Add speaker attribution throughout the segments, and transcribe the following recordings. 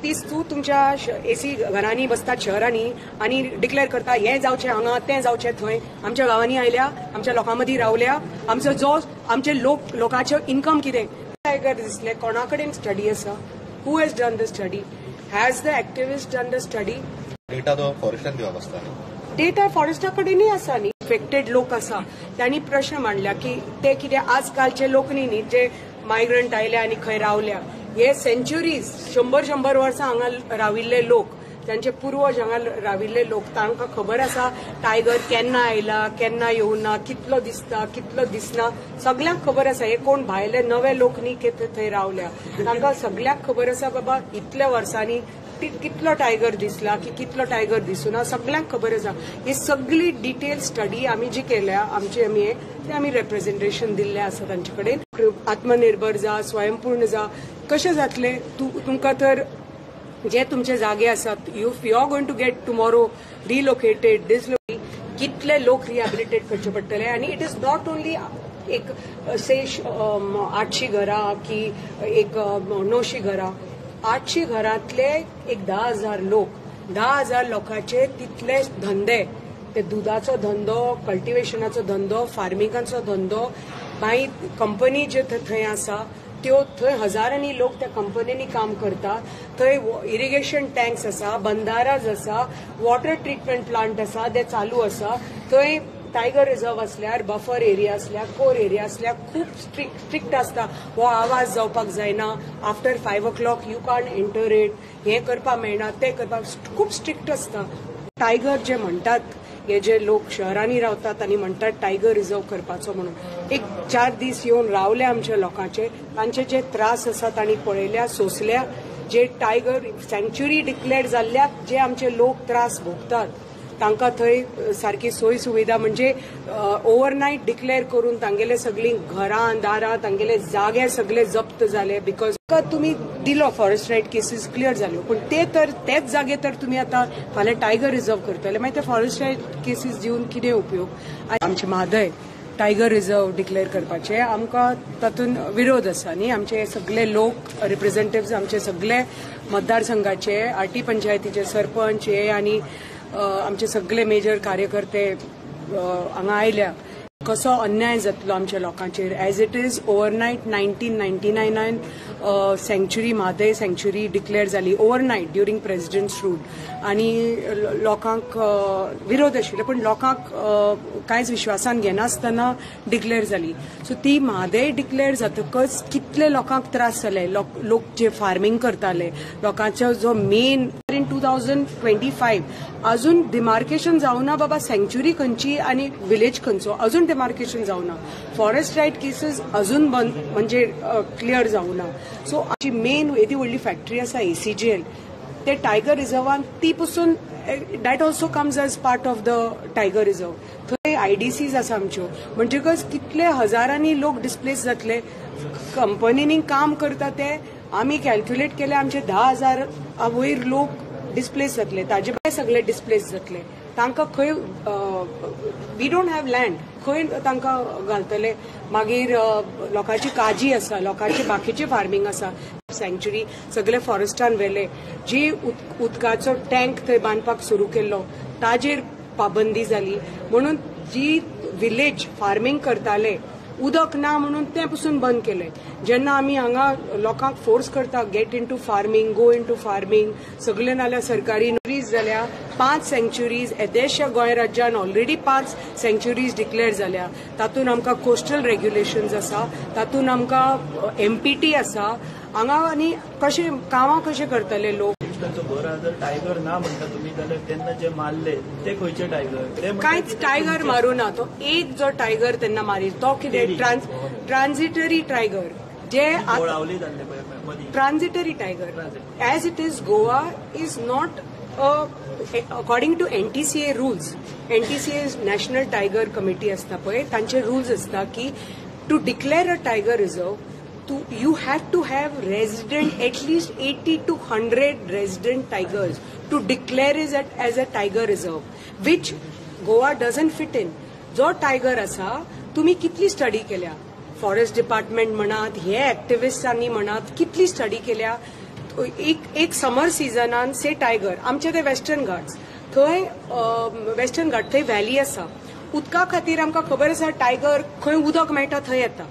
Speaker 1: Activities तू तुमच्या AC घरांनी बसतात शहरांनी आणि डिक्लेअर करता हे जावचे हांगा ते जावचे थंय. आमच्या गावांनी आयल्या, आमच्या लोकांमदी रावल्या, आमचो जो आमचे लोकांचे इन्कम कितें टायगर दिसले. कोणा कडेन स्टडी आसा? Who has done the study? Has the activist done the study?
Speaker 2: Data तो फॉरेस्टान दिवप आसता.
Speaker 1: डेटा फॉरेस्टा कडेनूय आसा न्ही. इफेक्टेड लोक आसा त्यांनी प्रश्न मांडल्या की ते कितें आजकालचे लोक न्ही जे मायग्रंट आयले आनी खंय रावल्या, हे सेंच्युरीज 100 वर्सां हांगा राविल्ले लोक, त्यांचे पूर्वज हांगा राविल्ले लोक, तांकां खबर आसा टायगर केन्ना आयला, केन्ना येवना, कितलो दिसता, कितलो दिसना, सगळ्यांक खबर आसा. हे कोण भायले नवे लोक न्ही थंय रावल्या, तांकां सगळ्यांक खबर आसा बाबा इतल्या वर्सांनी कितलो टायगर दिसला की कितलो टायगर दिसूना, सगळ्यांक खबर आसा. ही सगळी डिटेल स्टडी आमी जी केल्या आमचे ते आमी रिप्रेझेंटेशन दिल्ले आसा तांचे कडेन. आत्मनिर्भर जा, स्वयंपूर्ण जा, कशें जातले? तुमकां तर जे तुमचे जागे आसात, you are going to get tomorrow relocated, dislocated, कितले लोक रिहॅबिलिटेट करचे पडटले. आनी इट इज नॉट ओनली एक 800 घरां की एक 900 घरां, 800 घरांतले एक 10,000 लोक, 10,000 लोकांचे तितले धंदे, ते दुधाचो धंदो, कल्टिवेशनाचो धंदो, फार्मिंगाचो धंदो, मागीर कंपनी जे थंय आसा त्यो थंय हजारांनी लोक त्या कंपनींनी काम करता. थंय इरिगेशन टँक्स आसा, बंधाराज आसा, वॉटर ट्रिटमेंट प्लांट आसा, ते चालू आसा. थंय टायगर रिझर्व असल्यार, बफर एरिया असल्यार, कोर एरिया असल्यार खूप स्ट्रिक्ट आसता. हो आवाज जावपाक जायना, after 5 o'clock you can't enter it, हे करपाक मेळना, ते करपाक खूप स्ट्रिक्ट आसता. टायगर जे म्हणटात, हे जे लोक शहरांनी रावतात आनी म्हणटात टायगर रिझर्व करपाचो म्हणून, एक 4 दीस येवन रावले आमच्या लोकांचे, तांचे जे त्रास आसा तांणी पळयल्या, सोंसल्या. जे टायगर सँच्युरी डिक्लेअर जाल्ल्याक जे आमचे लोक त्रास भोगतात तांकां थंय सारकी सोय सुविधा म्हणजे ओव्हरनायट डिक्लेअर करून तांगेले सगळीं घरां दारां तांगेले जागे सगळे जप्त जाले. बिकॉज तुमी दिलो फॉरेस्ट रायट केसीस क्लियर जाल्यो, पूण तेच जागे तर तुमी आतां फाल्यां टायगर रिझर्व करतले, मागीर ते फॉरेस्ट रायट केसीस दिवन कितें उपयोग? आमचे म्हादय टायगर रिझर्व डिक्लेअर करपाचे आमकां तातूंत विरोध आसा न्ही. आमचे सगळे लोक रिप्रेझेंटेटिव्स, आमचे सगळे मतदारसंघाचे, आरटी पंचायतीचे सरपंच हे आनी आमचे सगळे मेजर कार्यकर्ते हांगा आयल्या. कसो अन्याय जातलो आमच्या लोकांचेर. Age it is ओव्हरनायट 1999 सँच्युरी Mhadei सँच्युरी declare जाली ओव्हरनायट ड्युरींग प्रेसिडेंट्स रूल, आनी लोकांक विरोध आशिल्लो, पण लोकांक कांयच विश्वासान घेनासतना डिक्लेअर जाली. सो ती म्हादय डिक्लेअर जातकच कितले लोकांक त्रास जाले. लोक जे फार्मिंग करताले, लोकांचो जो मेन इन 2025 अजून डिमार्केशन जावना बाबा सँच्युरी खंयची आनी विलेज खंयचो, अजून डिमार्केशन जावना. फॉरेस्ट रायट केसीस अजून बंद म्हणजे क्लियर जावना. सो आमची मेन येदी व्हडली फॅक्टरी आसा ACGL, ते टायगर रिझर्वान ती पसून that also comes as part of the tiger reserve. थंय IDCs आसा आमच्यो, म्हणटकच कितले हजारांनी लोक डिस्प्लेस जातले. कंपनींनी काम करता ते आमी कॅल्क्युलेट केले आमचे 10,000 वयर लोक डिस्प्लेस जातले, ताजे भायर सगळे डिस्प्लेस जातले. तांकां खंय वी डोंट हॅव लँड, खंय तांकां घालतले. मागीर लोकांची काजी आसा, लोकांचे बाकीचे फार्मिंग आसा. सँच्युरी सगळे फॉरेस्टान व्हेले. जी उदकाचो टँक थंय बांदपाक सुरू केल्लो ताजेर पाबंदी जाली. म्हणून जी विलेज फार्मिंग करताले उदक ना म्हणून ते पसून बंद केले. जेन्ना आमी हांगा लोकांक फोर्स करता get into farming, go into farming, सगळे नाल्यार सरकारी नोकरीज जाल्या. 5 सँच्युरीज येदेशा गोंय राज्यान ऑलरेडी 5 सँच्युरीज डिक्लेअर जाल्या. तातूंत आमकां कोस्टल रेग्युलेशन्स आसा, तातूंत आमकां MPT आसा. हांगा आनी कशें कामां कशें करतले लोक.
Speaker 3: जर टायगर ना म्हणटा तुमी जाल्यार तेन्ना जे मारले ते खंयचे टायगर?
Speaker 1: कांयच टायगर मारूना. तो एक जो टायगर तेन्ना मारी तो कितें ट्रान्झिटरी टायगर, जे transitory tiger. As it is Goa is not according to NTCA rules. NTCA national tiger committee आसता पळय, तांचे रुल्स आसता की to declare a tiger reserve you have to have resident at least 80 to 100 resident tigers to declare it as a tiger reserve, which Goa doesn't fit in. जो tiger आसा तुम्ही कितली study केल्या, फॉरेस्ट डिपार्टमेंट म्हणात, हे ऍक्टिव्हिस्टांनी म्हणात, कितली study केल्या. एक समर सिजनान से टायगर आमचे ते वेस्टर्न घाट्स थंय वेस्टर्न घाट थंय व्हॅली आसा उदका खातीर आमकां खबर आसा टायगर खंय उदक मेळटा थंय येता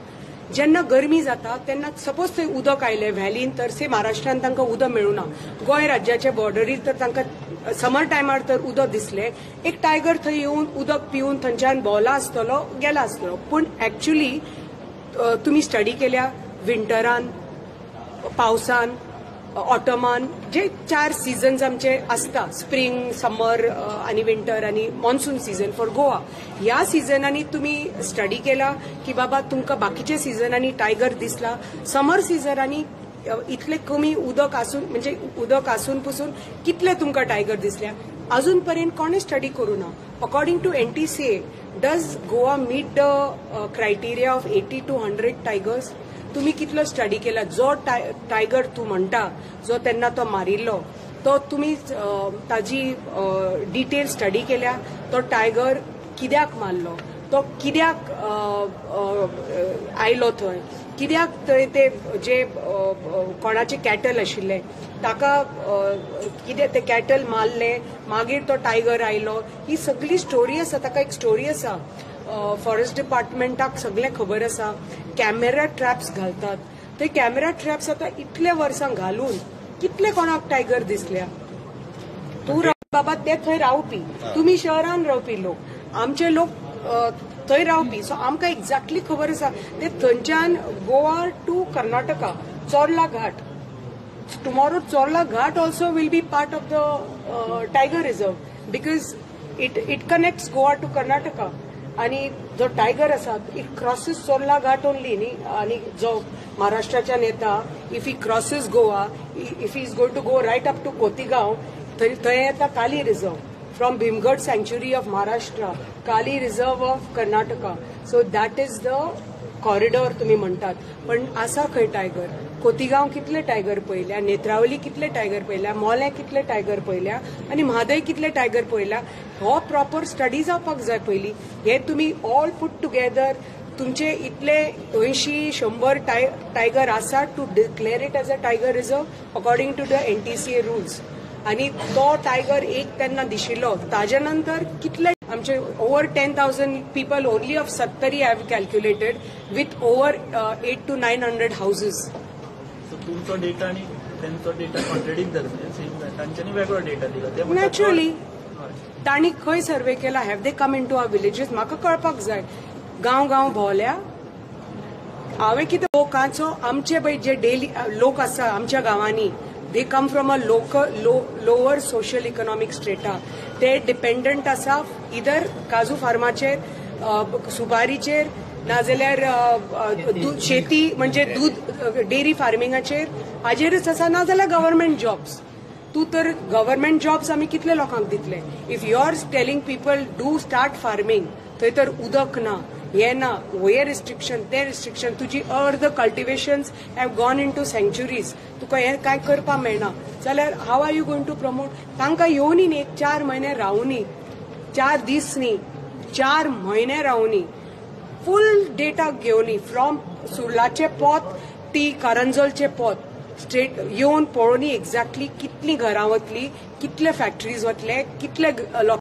Speaker 1: जेन्ना गरमी जाता तेन्ना सपोज थंय उदक आयलें व्हॅलीन तर से महाराष्ट्रान तांकां उदक मेळूना गोंय राज्याच्या बॉर्डरीर तर तांकां समर टायमार तर उदक दिसलें एक टायगर थंय येवन उदक पिवन थंयच्यान भोंवला आसतलो गेला आसतलो पूण एक्चुली तुमी स्टडी केल्या विंटरान पावसान ऑटमान जे 4 सिजन्स आमचे आसता स्प्रिंग समर आनी विंटर आनी मॉन्सून सीजन फॉर गोवा ह्या सिजनांनी तुमी स्टडी केला की बाबा तुमकां बाकीच्या सिजनांनी टायगर दिसला समर सिजनांनी इतले कमी उदक आसून म्हणजे उदक आसून पसून कितले तुमकां टायगर दिसल्या अजून पर्यंत कोणें स्टडी करूं ना according to NTCA does Goa meet the criteria of 80 to 100 tigers तुम्ही कितलो स्टडी केला जो टायगर तू म्हणटा जो तेन्ना तो मारिल्लो तो तुम्ही ताजी डिटेल स्टडी केल्या तो टायगर कित्याक मारलो तो कित्याक आयलो थंय कित्याक थंय ते जे कोणाचे कॅटल आशिल्ले ताका कितें ते कॅटल मारले मागीर तो टायगर आयलो ही सगळी स्टोरी आसा ताका एक स्टोरी आसा फॉरेस्ट डिपार्टमेंटाक सगळें खबर आसा कॅमेरा ट्रॅप्स घालतात ते कॅमेरा ट्रॅप्स आता इतले वर्सां घालून कितले कोणाक टायगर दिसल्या तू बाबा ते थंय रावपी तुमी शहरान रावपी लोक आमचे लोक थंय रावपी सो आमकां एक्झॅक्टली खबर आसा ते थंयच्यान Goa to Karnataka Chorla Ghat tomorrow Chorla Ghat also will be part of the tiger reserve because it connects Goa to Karnataka आणि जो टायगर आसा इट क्रॉसीस चोर्ला घाट ओनली न्ही आणि जो महाराष्ट्राच्यान येता if he crosses Goa if he is going to go right up to Cotigao थंय येता काली रिझर्व फ्रॉम भीमगड सँच्युरी of Maharashtra Kali reserve of Karnataka so that is the corridor तुम्ही म्हणतात पण आसा खंय टायगर कोतिगांव कितले टायगर पळयल्या नेत्रावली कितले टायगर पळयल्या मोल्या कितले टायगर पळयल्या आणि म्हादय कितले टायगर पळयल्या हो प्रॉपर स्टडी जावपाक जाय पयलीं हे तुम्ही ऑल पुट टुगेदर तुमचे इतले 80-100 टायगर आसा to declare it as a tiger reserve according to the NTCA rules आणि तो टायगर एक तेन्ना दिशिल्लो ताजे नंतर कितले आमचे over 10,000 people only of Sattari have calculated with over 800 to 900 houses
Speaker 3: तुमचो डेटा आणि त्यांचो डेटा कॉन्ट्रेडिक्ट जाता तांच्यांनी वेगळो डेटा दिला
Speaker 1: नॅचरली तांणी खंय सर्वे केला have they come into our villages म्हाका कळपाक जाय गांव गांव भोंवल्या हांवें कितें लोकांचो आमचे पळय जे डेली लोक आसा आमच्या गांवांनी they come from a lower social economic strata ते डिपेंडंट आसा इधर काजू फार्माचेर सुपारीचेर नाजाल्यार शेती म्हणजे दूध डेअरी फार्मिंगाचेर हाजेरच आसा नाजाल्यार गव्हर्नमेंट जॉब्स तू तर गव्हर्नमेंट जॉब्स आमी कितले लोकांक दितले if you are telling people do start farming थंय तर उदक ना हे ना हे रिस्ट्रिक्शन ते रिस्ट्रिक्शन तुजी अर्द cultivations have gone into sanctuaries तुका हे कांय करपाक मेळना जाल्यार how are you going to promote तांकां येवनी न्ही 4 म्हयने रावनी 4 दीस न्ही 4 म्हयने रावनी फुल डेटा घेवनी फ्रॉम सुर्लाचे पोत ती करंजोलचे पोत स्ट्रेट येवन पळोवनी एक्झॅक्टली कितलीं घरां वतली कितले फॅक्टरीज वतले कितले